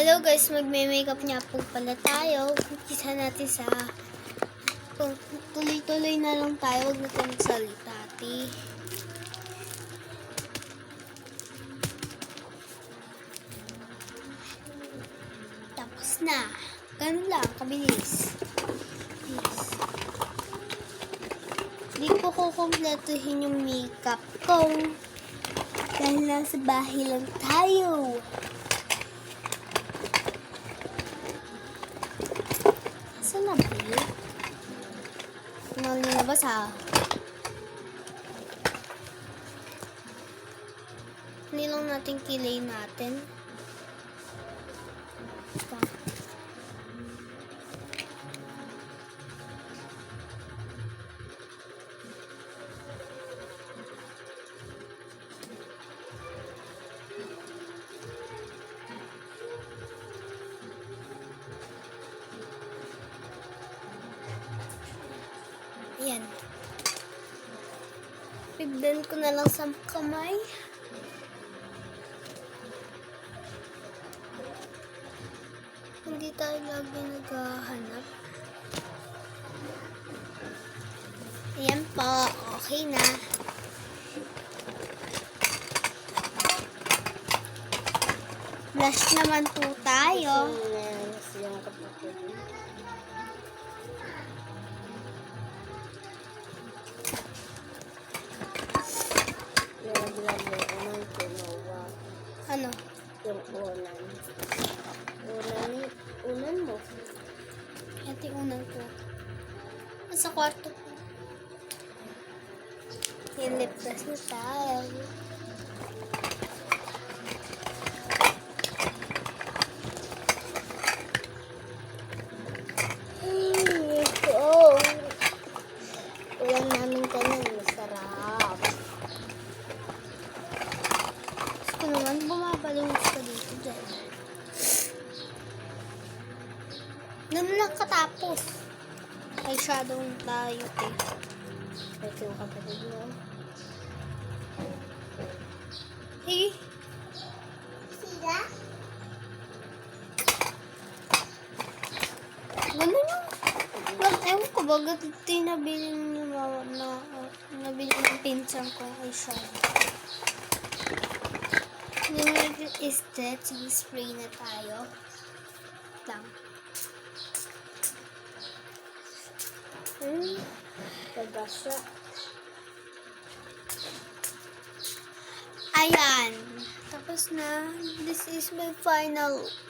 Hello guys, magme-makeup niya po pala tayo. Umpisa natin sa tuloy-tuloy na lang tayo. Huwag na tayo magsalita, ate. Tapos na. Ganun lang, kabilis. Yes. Hindi ko kukumpletuhin yung makeup ko. Dahil nasa bahay lang tayo. Saan na ba yun? Nalilabas ha. Nilang natin kilay natin. Ito. Ayan. Pigdan ko na lang sa kamay. Hindi tayo lagi naghahanap. Ayan po. Okay na. Blush naman po tayo. Ano? Yung unan. Unan mo. Ito yung unang ko. Nasa kwarto ko. Yung lip gloss na tayo. Ulan namin kanina. Masarap. Gusto ko naman bumabalungs ka dito dyan. Naman lang katapos. Ay, shadow tayo eh. Ito yung kapatid mo. Eh, Sila? ganun yung... Ewan ko ba, tinabili ni mama na nabili ng pinsan ko ay shadow. Yung nag-stretch, spray na tayo. Lang. Pagkasya. Ayan. Tapos na. This is my final